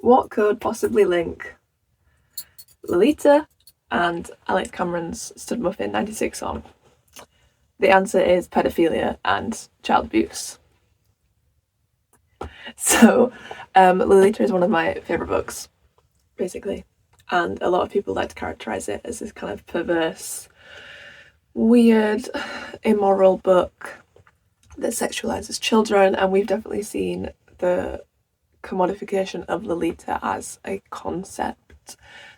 What could possibly link Lolita and Alex Cameron's Studmuffin96 song? The answer is pedophilia and child abuse. So, Lolita is one of my favourite books, basically, and a lot of people like to characterise it as this kind of perverse, weird, immoral book that sexualises children, and we've definitely seen the commodification of Lolita as a concept,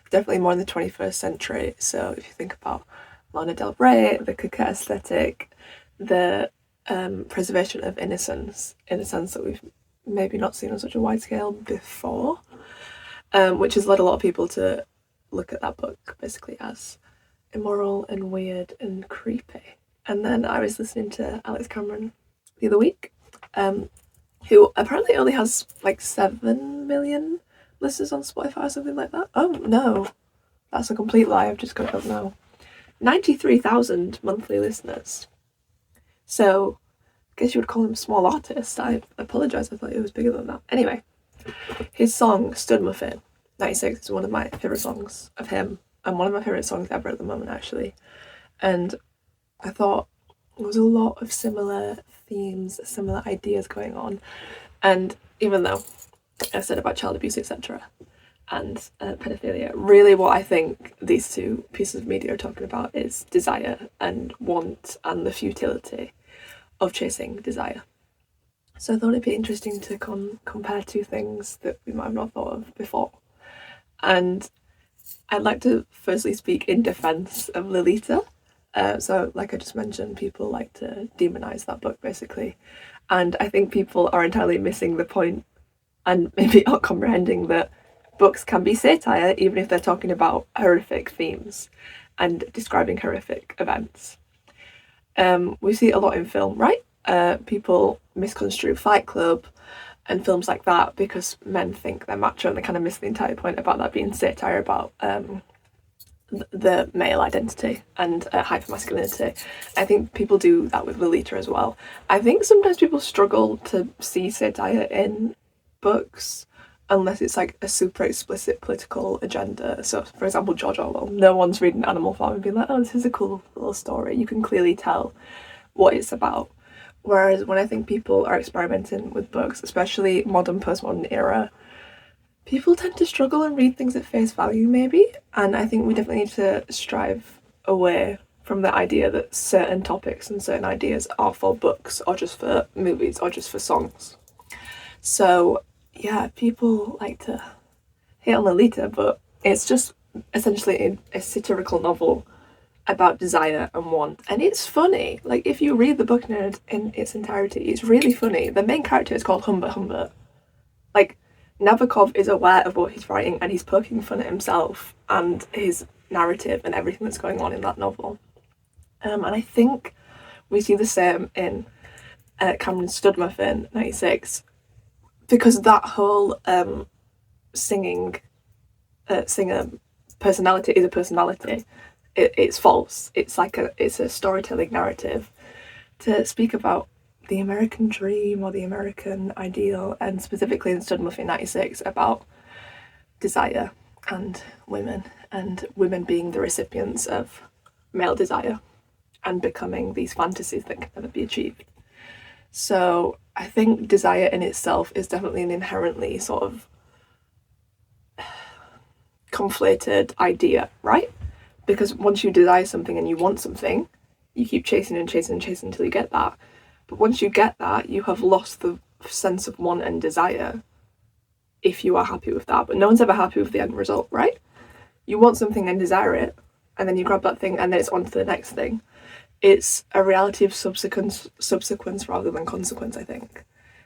definitely more in the 21st century. So if you think about Lana Del Rey, the coquette aesthetic, the preservation of innocence in a sense that we've maybe not seen on such a wide scale before, which has led a lot of people to look at that book basically as immoral and weird and creepy. And then I was listening to Alex Cameron the other week, who apparently only has like 7 million listeners on Spotify or something like that. Oh no, that's a complete lie. I've just got it up now. 93,000 monthly listeners. So I guess you would call him a small artist. I apologise, I thought it was bigger than that. Anyway, his song Studmuffin96 is one of my favourite songs of him, and one of my favourite songs ever at the moment, actually. And I thought there was a lot of similar themes, similar ideas going on. And even though I said about child abuse, etc., and pedophilia, really what I think these two pieces of media are talking about is desire and want and the futility of chasing desire. So I thought it'd be interesting to compare two things that we might have not thought of before. And I'd like to firstly speak in defence of Lolita. So like I just mentioned, people like to demonise that book basically. And I think people are entirely missing the point and maybe not comprehending that books can be satire even if they're talking about horrific themes and describing horrific events. We see it a lot in film, right? People misconstrue Fight Club and films like that because men think they're macho, and they kind of miss the entire point about that being satire about the male identity and hypermasculinity. I think people do that with Lolita as well. I think sometimes people struggle to see satire in books unless it's like a super explicit political agenda. So for example, George Orwell, no one's reading Animal Farm and being like, oh, this is a cool little story. You can clearly tell what it's about. Whereas when I think people are experimenting with books, especially modern, postmodern era, people tend to struggle and read things at face value maybe, and I think we definitely need to strive away from the idea that certain topics and certain ideas are for books or just for movies or just for songs. So yeah, people like to hate on Lolita, but it's just essentially a satirical novel about desire and want, and it's funny. Like if you read the book in its entirety, it's really funny. The main character is called Humbert Humbert. Like Nabokov is aware of what he's writing and he's poking fun at himself and his narrative and everything that's going on in that novel. And I think we see the same in Cameron's Studmuffin96, because that whole singer personality is a personality. It's false. It's a storytelling narrative to speak about the American dream or the American ideal, and specifically in Studmuffin96 about desire and women being the recipients of male desire and becoming these fantasies that can never be achieved. So I think desire in itself is definitely an inherently sort of conflated idea, right? Because once you desire something and you want something, you keep chasing and chasing and chasing until you get that. But once you get that, you have lost the sense of want and desire if you are happy with that. But no one's ever happy with the end result, right? You want something and desire it, and then you grab that thing and then it's on to the next thing. It's a reality of subsequence rather than consequence, I think.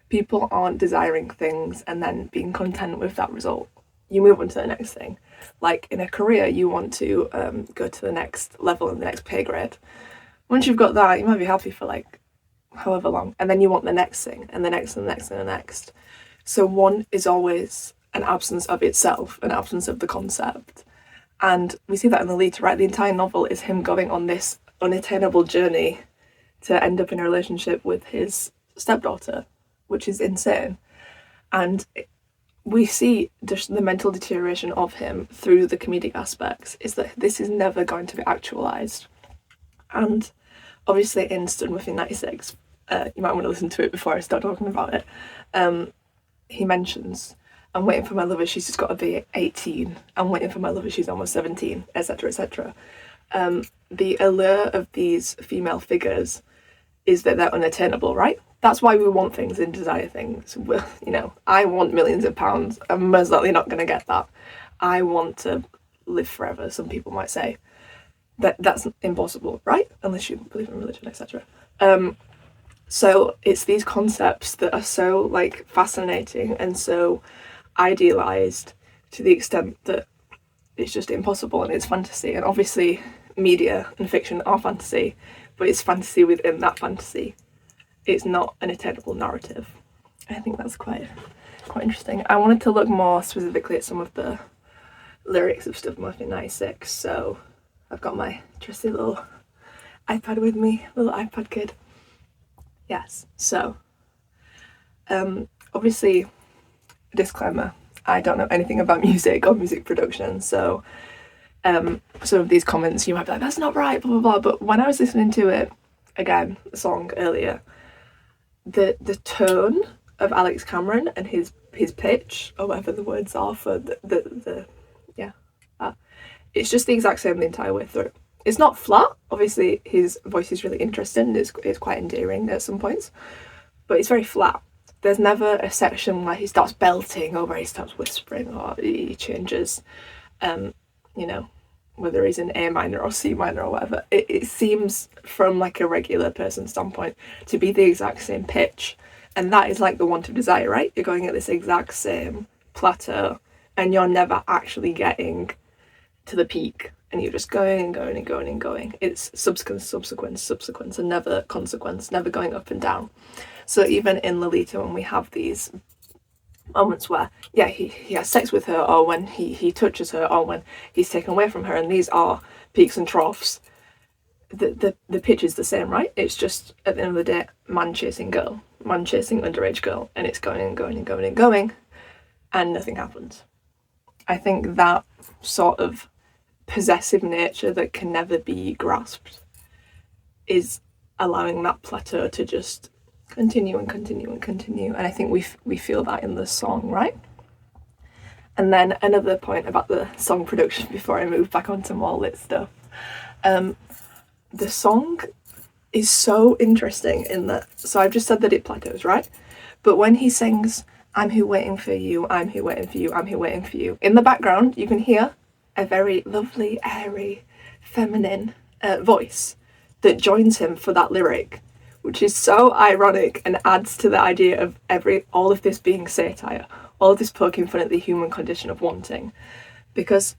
People aren't desiring things and then being content with that result. You move on to the next thing. Like in a career, you want to go to the next level and the next pay grade. Once you've got that, you might be happy for like however long, and then you want the next thing and the next and the next and the next. So one is always an absence of itself, an absence of the concept. And we see that in Lolita, right? The entire novel is him going on this unattainable journey to end up in a relationship with his stepdaughter, which is insane. And we see just the mental deterioration of him through the comedic aspects, is that this is never going to be actualised. And obviously in Studmuffin96, you might want to listen to it before I start talking about it, he mentions, I'm waiting for my lover, she's just got to be 18. I'm waiting for my lover, she's almost 17, etc, etc. The allure of these female figures is that they're unattainable, right? That's why we want things and desire things. You know, I want millions of pounds. I'm most likely not going to get that. I want to live forever, some people might say. That's impossible, right? Unless you believe in religion, etc. So it's these concepts that are so like fascinating and so idealized to the extent that it's just impossible, and it's fantasy. And obviously media and fiction are fantasy, but it's fantasy within that fantasy. It's not an attainable narrative. I think that's quite interesting. I wanted to look more specifically at some of the lyrics of Studmuffin96, so I've got my trusty little iPad with me, little iPad kid. Yes, so obviously, disclaimer, I don't know anything about music or music production, so some of these comments you might be like, that's not right, blah blah blah, but when I was listening to it again, the song earlier, the tone of Alex Cameron and his pitch, or whatever the words are for it's just the exact same the entire way through. It's not flat, obviously his voice is really interesting, it's quite endearing at some points, but it's very flat. There's never a section where he starts belting or where he starts whispering or he changes, you know, whether he's in A minor or C minor or whatever. It seems, from like a regular person standpoint, to be the exact same pitch. And that is like the want of desire, right? You're going at this exact same plateau and you're never actually getting to the peak. And you're just going and going and going and going. It's subsequence, and never consequence, never going up and down. So even in Lolita, when we have these moments where, yeah, he has sex with her, or when he touches her, or when he's taken away from her, and these are peaks and troughs, the pitch is the same, right? It's just, at the end of the day, man chasing girl, man chasing underage girl, and it's going and going and going and going, and nothing happens. I think that sort of possessive nature that can never be grasped is allowing that plateau to just continue and continue and continue. And I think we feel that in the song, right? And then another point about the song production before I move back onto more lit stuff. The song is so interesting in that, so I've just said that it plateaus, right? But when he sings, I'm here waiting for you, I'm here waiting for you, I'm here waiting for you, in the background you can hear a very lovely, airy, feminine voice that joins him for that lyric, which is so ironic and adds to the idea of all of this being satire, all of this poking fun at the human condition of wanting. Because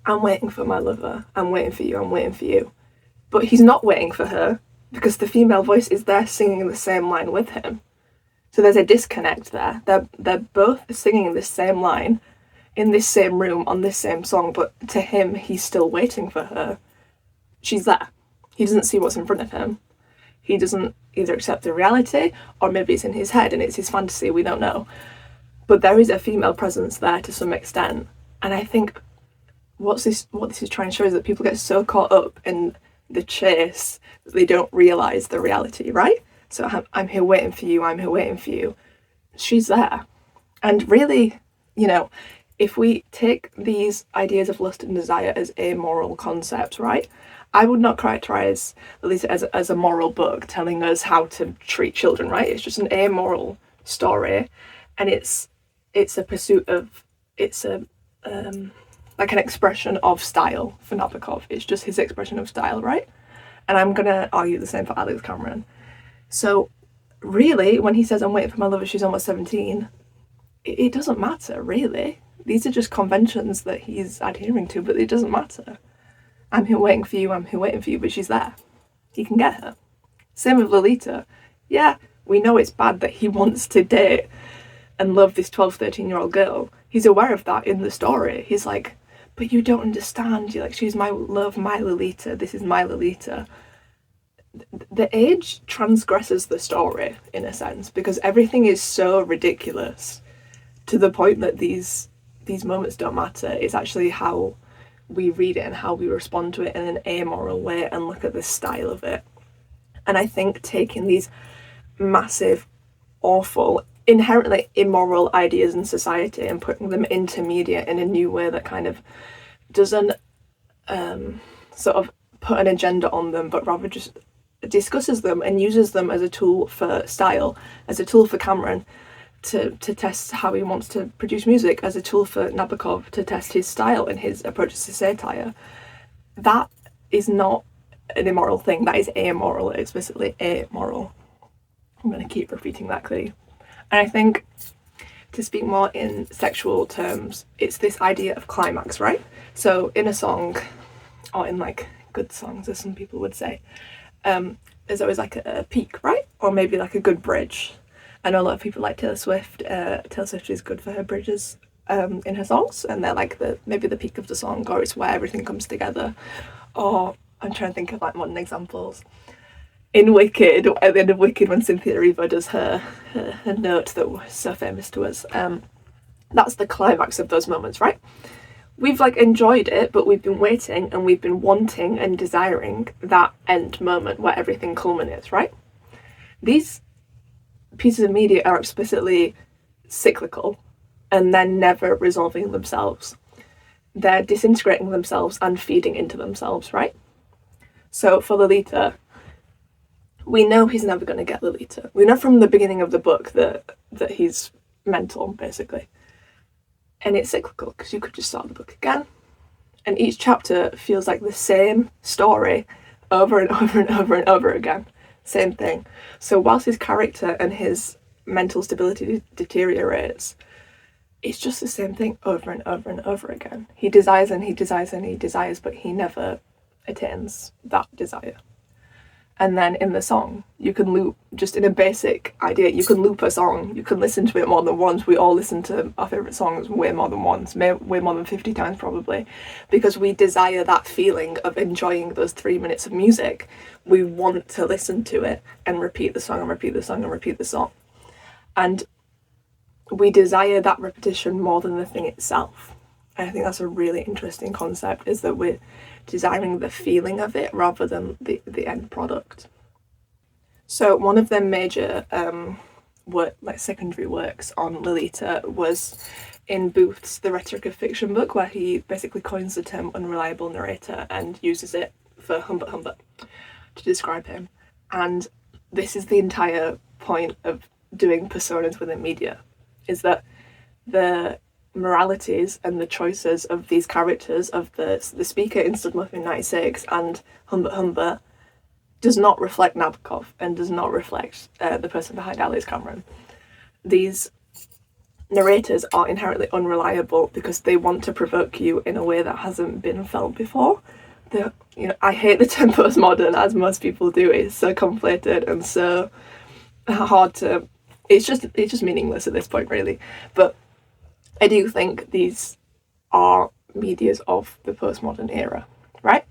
I'm waiting for my lover, I'm waiting for you, I'm waiting for you. But he's not waiting for her, because the female voice is there singing the same line with him. So there's a disconnect there. They're both singing the same line, in this same room, on this same song, but to him, he's still waiting for her. She's there. He doesn't see what's in front of him. He doesn't either accept the reality, or maybe it's in his head and it's his fantasy, we don't know. But there is a female presence there to some extent. And I think what this is trying to show is that people get so caught up in the chase that they don't realise the reality, right? So I'm here waiting for you, I'm here waiting for you. She's there. And really, you know, if we take these ideas of lust and desire as amoral concepts, right? I would not characterise Lolita as a moral book telling us how to treat children, right? It's just an amoral story, and it's a pursuit of, it's a like an expression of style for Nabokov. It's just his expression of style, right? And I'm gonna argue the same for Alex Cameron. So really, when he says, I'm waiting for my lover, she's almost 17, it doesn't matter, really. These are just conventions that he's adhering to, but it doesn't matter. I'm here waiting for you, I'm here waiting for you, but she's there. He can get her. Same with Lolita. Yeah, we know it's bad that he wants to date and love this 12, 13-year-old girl. He's aware of that in the story. He's like, but you don't understand. You're like, she's my love, my Lolita. This is my Lolita. The age transgresses the story, in a sense, because everything is so ridiculous to the point that these moments don't matter. It's actually how we read it and how we respond to it in an amoral way and look at the style of it. And I think taking these massive, awful, inherently immoral ideas in society and putting them into media in a new way that kind of doesn't sort of put an agenda on them, but rather just discusses them and uses them as a tool for style, as a tool for Cameron to test how he wants to produce music, as a tool for Nabokov to test his style and his approaches to satire. That is not an immoral thing. That is amoral, explicitly amoral. I'm going to keep repeating that clearly. And I think, to speak more in sexual terms, it's this idea of climax, right? So in a song, or in like good songs, as some people would say, there's always like a peak, right? Or maybe like a good bridge. I know a lot of people like Taylor Swift. Taylor Swift is good for her bridges in her songs, and they're like maybe the peak of the song, or it's where everything comes together. Or I'm trying to think of like modern examples. In Wicked, at the end of Wicked, when Cynthia Erivo does her note that was so famous to us, that's the climax of those moments, right? We've like enjoyed it, but we've been waiting and we've been wanting and desiring that end moment where everything culminates, right? These pieces of media are explicitly cyclical and they're never resolving themselves. They're disintegrating themselves and feeding into themselves, right? So for Lolita, we know he's never going to get Lolita. We know from the beginning of the book that he's mental, basically. And it's cyclical, because you could just start the book again. And each chapter feels like the same story over and over and over and over again. Same thing. So whilst his character and his mental stability deteriorates, it's just the same thing over and over and over again. He desires and he desires and he desires, but he never attains that desire. And then in the song, you can loop, just in a basic idea, you can loop a song, you can listen to it more than once. We all listen to our favourite songs way more than once, way more than 50 times probably, because we desire that feeling of enjoying those 3 minutes of music. We want to listen to it and repeat the song and repeat the song and repeat the song. And we desire that repetition more than the thing itself. And I think that's a really interesting concept, is that we're desiring the feeling of it rather than the end product. So one of their major secondary works on Lolita was in Booth's The Rhetoric of Fiction book, where he basically coins the term unreliable narrator and uses it for Humbert Humbert to describe him. And this is the entire point of doing personas within media, is that the moralities and the choices of these characters, of the speaker in Studmuffin96 and Humbert Humbert, does not reflect Nabokov and does not reflect the person behind Alice Cameron. These narrators are inherently unreliable because they want to provoke you in a way that hasn't been felt before. I hate the term postmodern, as most people do. It's so conflated and so hard to... It's just meaningless at this point, really. But I do think these are medias of the postmodern era, right?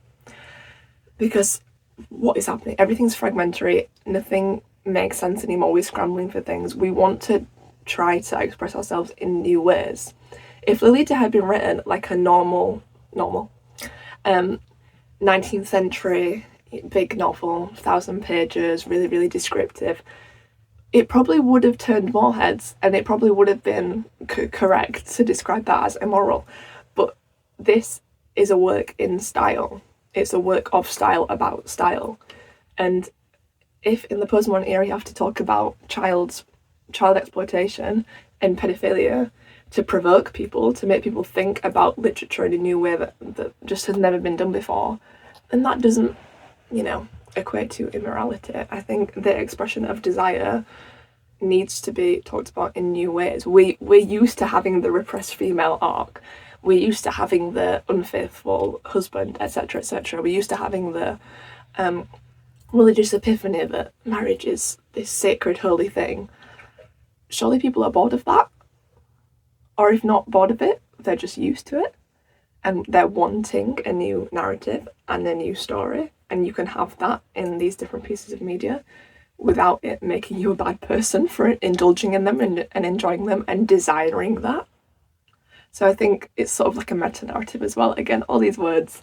Because what is happening? Everything's fragmentary. Nothing makes sense anymore. We're scrambling for things. We want to try to express ourselves in new ways. If Lolita had been written like a normal 19th century big novel, 1,000 pages, really, really descriptive, it probably would have turned more heads, and it probably would have been correct to describe that as immoral. But this is a work in style. It's a work of style about style. And if in the postmodern era you have to talk about child exploitation and pedophilia to provoke people, to make people think about literature in a new way that just has never been done before, then that doesn't, equate to immorality. I think the expression of desire needs to be talked about in new ways. We're used to having the repressed female arc. We're used to having the unfaithful husband, etc., etc. We're used to having the religious epiphany that marriage is this sacred, holy thing. Surely people are bored of that. Or if not bored of it, they're just used to it. And they're wanting a new narrative and a new story. And you can have that in these different pieces of media. without it making you a bad person for indulging in them and enjoying them and desiring that. So I think it's sort of like a meta-narrative as well. Again, all these words,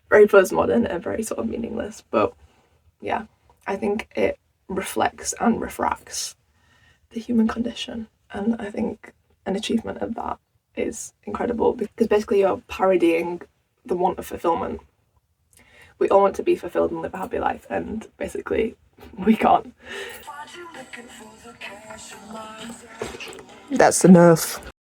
very postmodern and very sort of meaningless. But yeah, I think it reflects and refracts the human condition. And I think an achievement of that is incredible, because basically you're parodying the want of fulfillment. We all want to be fulfilled and live a happy life, and basically we can't. That's enough.